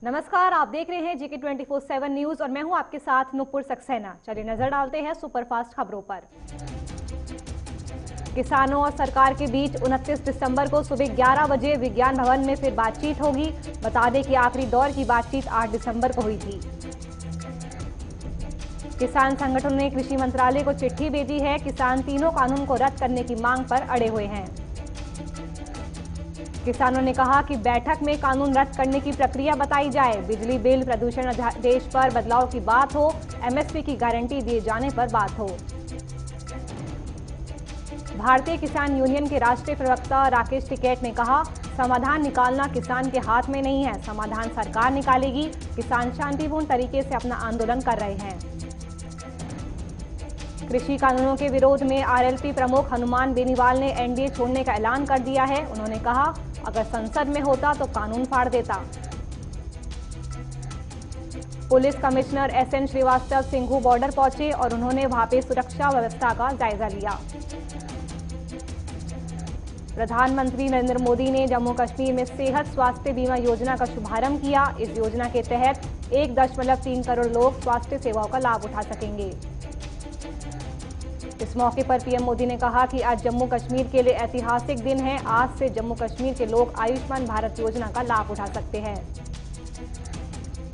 नमस्कार, आप देख रहे हैं जीके 24/7 न्यूज और मैं हूं आपके साथ नुपुर सक्सेना। चलिए नजर डालते हैं सुपरफास्ट खबरों पर। किसानों और सरकार के बीच 29 दिसंबर को सुबह 11 बजे विज्ञान भवन में फिर बातचीत होगी। बता दें कि आखिरी दौर की बातचीत 8 दिसंबर को हुई थी। किसान संगठनों ने कृषि मंत्रालय को चिट्ठी भेजी है। किसान तीनों कानून को रद्द करने की मांग पर अड़े हुए हैं। किसानों ने कहा कि बैठक में कानून रद्द करने की प्रक्रिया बताई जाए, बिजली बिल प्रदूषण अध्यादेश पर बदलाव की बात हो, एमएसपी की गारंटी दिए जाने पर बात हो। भारतीय किसान यूनियन के राष्ट्रीय प्रवक्ता राकेश टिकैत ने कहा, समाधान निकालना किसान के हाथ में नहीं है, समाधान सरकार निकालेगी। किसान शांतिपूर्ण तरीके से अपना आंदोलन कर रहे हैं। कृषि कानूनों के विरोध में आरएलपी प्रमुख हनुमान बेनीवाल ने एनडीए छोड़ने का ऐलान कर दिया है। उन्होंने कहा, अगर संसद में होता तो कानून फाड़ देता। Police commissioner SN Srivastava Singhu border पहुंचे और उन्होंने वहां पे सुरक्षा व्यवस्था का जायजा लिया। प्रधानमंत्री नरेंद्र मोदी ने जम्मू कश्मीर में सेहत स्वास्थ्य बीमा योजना का शुभारंभ किया। इस योजना के तहत 1.3 करोड़ लोग स्वास्थ्य सेवाओं का लाभ उठा सकेंगे। इस मौके पर पीएम मोदी ने कहा कि आज जम्मू कश्मीर के लिए ऐतिहासिक दिन है। आज से जम्मू कश्मीर के लोग आयुष्मान भारत योजना का लाभ उठा सकते हैं।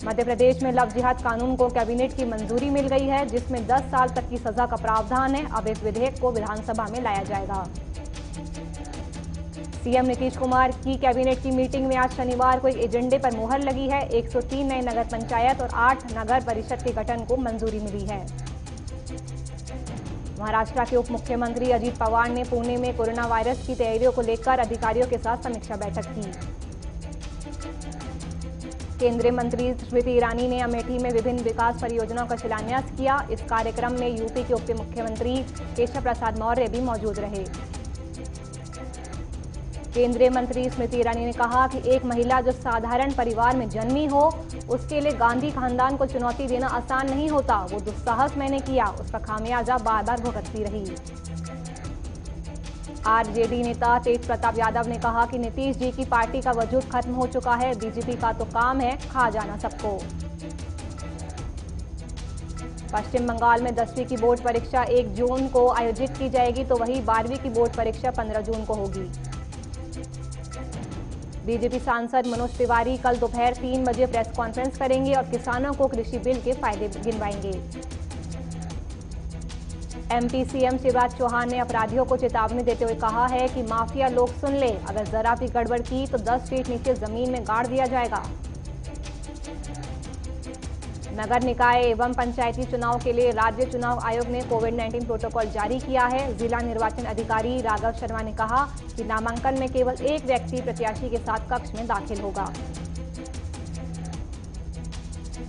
मध्य प्रदेश में लव जिहाद कानून को कैबिनेट की मंजूरी मिल गई है, जिसमें 10 साल तक की सजा का प्रावधान है। अब इस विधेयक को विधानसभा में लाया जाएगा। सीएम नीतीश कुमार की कैबिनेट की मीटिंग में आज शनिवार को एक एजेंडे पर मुहर लगी है। 103 नए नगर पंचायत और 8 नगर परिषद के गठन को मंजूरी मिली है। महाराष्ट्र के उप मुख्यमंत्री अजीत पवार ने पुणे में कोरोना वायरस की तैयारियों को लेकर अधिकारियों के साथ समीक्षा बैठक की। केंद्रीय मंत्री स्मृति ईरानी ने अमेठी में विभिन्न विकास परियोजनाओं का शिलान्यास किया। इस कार्यक्रम में यूपी के उप मुख्यमंत्री केशव प्रसाद मौर्य भी मौजूद रहे। केंद्रीय मंत्री स्मृति ईरानी ने कहा कि एक महिला जो साधारण परिवार में जन्मी हो, उसके लिए गांधी खानदान को चुनौती देना आसान नहीं होता। वो दुस्साहस मैंने किया, उसका खामियाजा बार बार भुगतती रही। आरजेडी नेता तेज प्रताप यादव ने कहा कि नीतीश जी की पार्टी का वजूद खत्म हो चुका है। बीजेपी का तो काम है खा जाना सबको। पश्चिम बंगाल में 10वीं की बोर्ड परीक्षा 1 जून को आयोजित की जाएगी, तो वहीं 12वीं की बोर्ड परीक्षा 15 जून को होगी। बीजेपी सांसद मनोज तिवारी कल दोपहर 3 बजे प्रेस कॉन्फ्रेंस करेंगे और किसानों को कृषि बिल के फायदे गिनवाएंगे। एमपी सीएम शिवराज चौहान ने अपराधियों को चेतावनी देते हुए कहा है कि माफिया लोग सुन ले, अगर जरा भी गड़बड़ की तो 10 फीट नीचे जमीन में गाड़ दिया जाएगा। नगर निकाय एवं पंचायती चुनाव के लिए राज्य चुनाव आयोग ने कोविड-19 प्रोटोकॉल जारी किया है। जिला निर्वाचन अधिकारी राघव शर्मा ने कहा कि नामांकन में केवल एक व्यक्ति प्रत्याशी के साथ कक्ष में दाखिल होगा।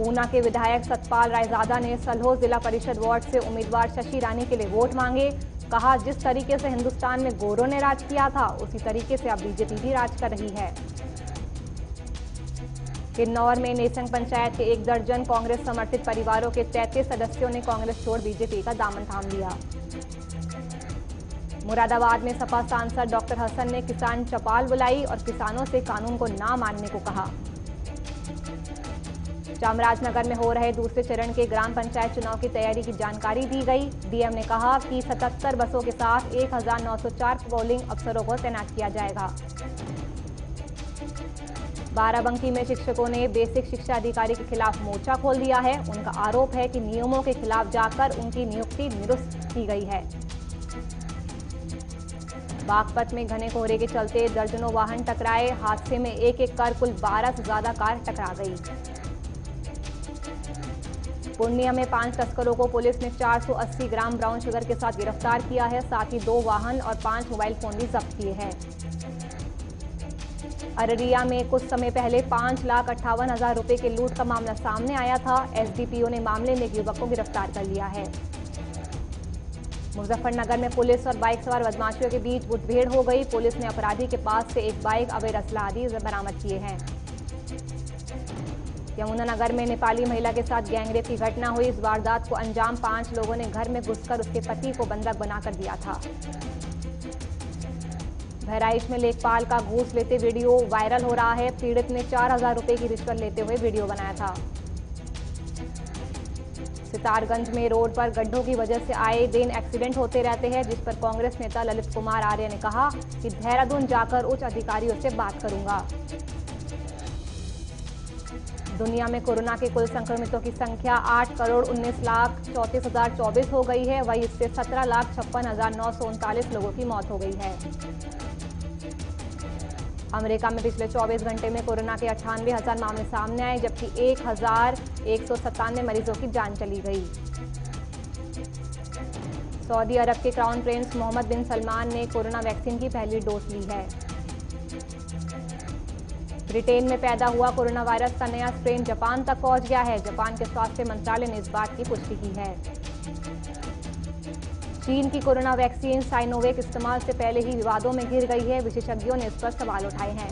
ऊना के विधायक सतपाल रायजादा ने सलोह जिला परिषद वार्ड से उम्मीदवार शशि रानी के लिए वोट मांगे। कहा, जिस तरीके से हिंदुस्तान में गोरों ने राज किया था, उसी तरीके से अब बीजेपी भी राज कर रही है। किन्नौर में नेसंग पंचायत के 1 दर्जन कांग्रेस समर्थित परिवारों के 33 सदस्यों ने कांग्रेस छोड़ बीजेपी का दामन थाम लिया। मुरादाबाद में सपा सांसद डॉक्टर हसन ने किसान चौपाल बुलाई और किसानों से कानून को ना मानने को कहा। चामराजनगर में हो रहे दूसरे चरण के ग्राम पंचायत चुनाव की तैयारी की जानकारी दी गई। डीएम ने कहा कि 77 बसों के साथ 1904 पोलिंग अफसरों को तैनात किया जाएगा। बाराबंकी में शिक्षकों ने बेसिक शिक्षा अधिकारी के खिलाफ मोर्चा खोल दिया है। उनका आरोप है कि नियमों के खिलाफ जाकर उनकी नियुक्ति निरस्त की गई है। बागपत में घने कोहरे के चलते दर्जनों वाहन टकराए। हादसे में एक कर कुल 12 से ज्यादा कार टकरा गई। पूर्णिया में 5 तस्करों को पुलिस ने 480 ग्राम ब्राउन शुगर के साथ गिरफ्तार किया है। साथ ही 2 वाहन और 5 मोबाइल फोन भी जब्त किए हैं। अररिया में कुछ समय पहले 5,58,000 रुपए के लूट का मामला सामने आया था। एसडीपीओ ने मामले में एक युवक को गिरफ्तार कर लिया है। मुजफ्फरनगर में पुलिस और बाइक सवार बदमाशियों के बीच मुठभेड़ हो गई। पुलिस ने अपराधी के पास से एक बाइक, अवैध असला आदि बरामद किए हैं। यमुनानगर में नेपाली महिला के साथ गैंगरेप की घटना हुई। इस वारदात को अंजाम 5 लोगों ने घर में घुसकर उसके पति को बंधक बनाकर दिया था। बहराइच में लेखपाल का घूस लेते वीडियो वायरल हो रहा है। पीड़ित ने 4,000 रुपए की रिश्वत लेते हुए वीडियो बनाया था। सितारगंज में रोड पर गड्ढों की वजह से आए दिन एक्सीडेंट होते रहते हैं, जिस पर कांग्रेस नेता ललित कुमार आर्य ने कहा कि देहरादून जाकर उच्च अधिकारियों से बात करूंगा। दुनिया में कोरोना के कुल संक्रमितों की संख्या 8,19,34,024 हो गई है। वहीं इससे 17,56,939 लोगों की मौत हो गई है। अमेरिका में पिछले 24 घंटे में कोरोना के 98,000 मामले सामने आए, जबकि 1,197 मरीजों की जान चली गई। सऊदी अरब के क्राउन प्रिंस मोहम्मद बिन सलमान ने कोरोना वैक्सीन की पहली डोज ली है। ब्रिटेन में पैदा हुआ कोरोना वायरस का नया स्ट्रेन जापान तक पहुंच गया है। जापान के स्वास्थ्य मंत्रालय ने इस बात की पुष्टि की है। चीन की कोरोना वैक्सीन साइनोवेक इस्तेमाल से पहले ही विवादों में घिर गई है। विशेषज्ञों ने इस पर सवाल उठाए हैं।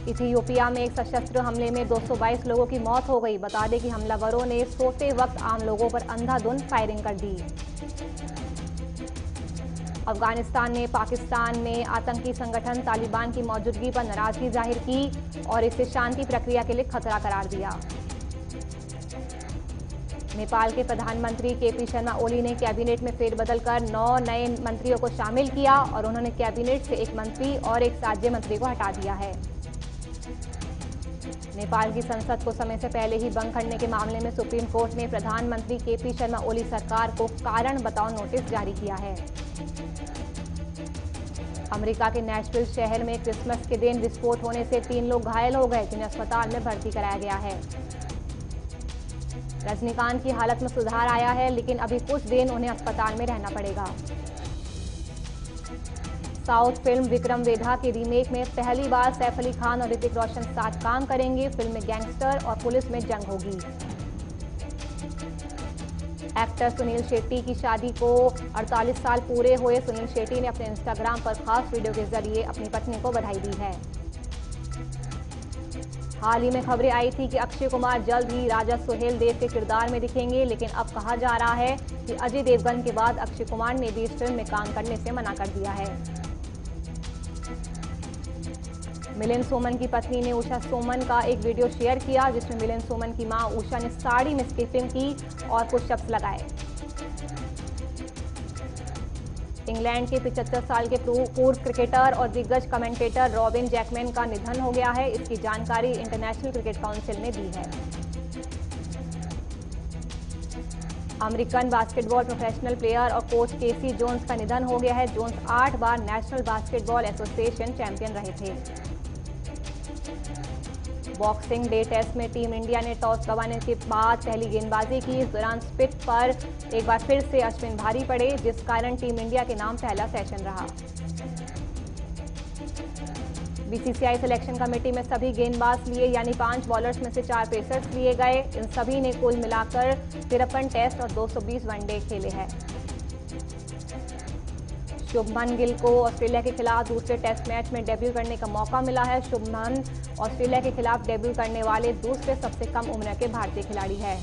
इथियोपिया में एक सशस्त्र हमले में 222 लोगों की मौत हो गई। बता दें कि हमलावरों ने सोते वक्त आम लोगों पर अंधाधुंध फायरिंग कर दी। अफगानिस्तान ने पाकिस्तान में आतंकी संगठन तालिबान की मौजूदगी पर नाराजगी जाहिर की और इसे शांति प्रक्रिया के लिए खतरा करार दिया। नेपाल के प्रधानमंत्री केपी शर्मा ओली ने कैबिनेट में फेरबदल कर 9 नए मंत्रियों को शामिल किया और उन्होंने कैबिनेट से एक मंत्री और एक राज्य मंत्री को हटा दिया है। नेपाल की संसद को समय से पहले ही भंग करने के मामले में सुप्रीम कोर्ट ने प्रधानमंत्री केपी शर्मा ओली सरकार को कारण बताओ नोटिस जारी किया है। अमेरिका के नेशविल शहर में क्रिसमस के दिन विस्फोट होने से 3 लोग घायल हो गए, जिन्हें अस्पताल में भर्ती कराया गया है। रजनीकांत की हालत में सुधार आया है, लेकिन अभी कुछ दिन उन्हें अस्पताल में रहना पड़ेगा। साउथ फिल्म विक्रम वेधा के रीमेक में पहली बार सैफ अली खान और ऋतिक रोशन साथ काम करेंगे। फिल्म में गैंगस्टर और पुलिस में जंग होगी। एक्टर सुनील शेट्टी की शादी को 48 साल पूरे हुए। सुनील शेट्टी ने अपने इंस्टाग्राम पर खास वीडियो के जरिए अपनी पत्नी को बधाई दी है। हाल ही में खबरें आई थी कि अक्षय कुमार जल्द ही राजा सुहेल देव के किरदार में दिखेंगे, लेकिन अब कहा जा रहा है कि अजय देवगन के बाद अक्षय कुमार ने भी इस फिल्म में काम करने से मना कर दिया है। मिलिंद सोमन की पत्नी ने उषा सोमन का एक वीडियो शेयर किया, जिसमें मिलिंद सोमन की मां उषा ने साड़ी में स्किपिंग की और पुशअप्स लगाए। इंग्लैंड के 75 साल के पूर्व क्रिकेटर और दिग्गज कमेंटेटर रॉबिन जैकमैन का निधन हो गया है। इसकी जानकारी इंटरनेशनल क्रिकेट काउंसिल ने दी है। अमेरिकन बास्केटबॉल प्रोफेशनल प्लेयर और कोच केसी जोन्स का निधन हो गया है। जोन्स 8 बार नेशनल बास्केटबॉल एसोसिएशन चैंपियन रहे थे। बॉक्सिंग डे टेस्ट में टीम इंडिया ने टॉस गंवाने के बाद पहली गेंदबाजी की। इस दौरान स्पिन पर एक बार फिर से अश्विन भारी पड़े, जिस कारण टीम इंडिया के नाम पहला सेशन रहा। बीसीसीआई सिलेक्शन कमेटी में सभी गेंदबाज लिए, यानी 5 बॉलर्स में से 4 पेसर्स लिए गए। इन सभी ने कुल मिलाकर 53 टेस्ट और 220 वनडे खेले हैं। शुभमन गिल को ऑस्ट्रेलिया के खिलाफ दूसरे टेस्ट मैच में डेब्यू करने का मौका मिला है। शुभमन ऑस्ट्रेलिया के खिलाफ डेब्यू करने वाले दूसरे सबसे कम उम्र के भारतीय खिलाड़ी हैं।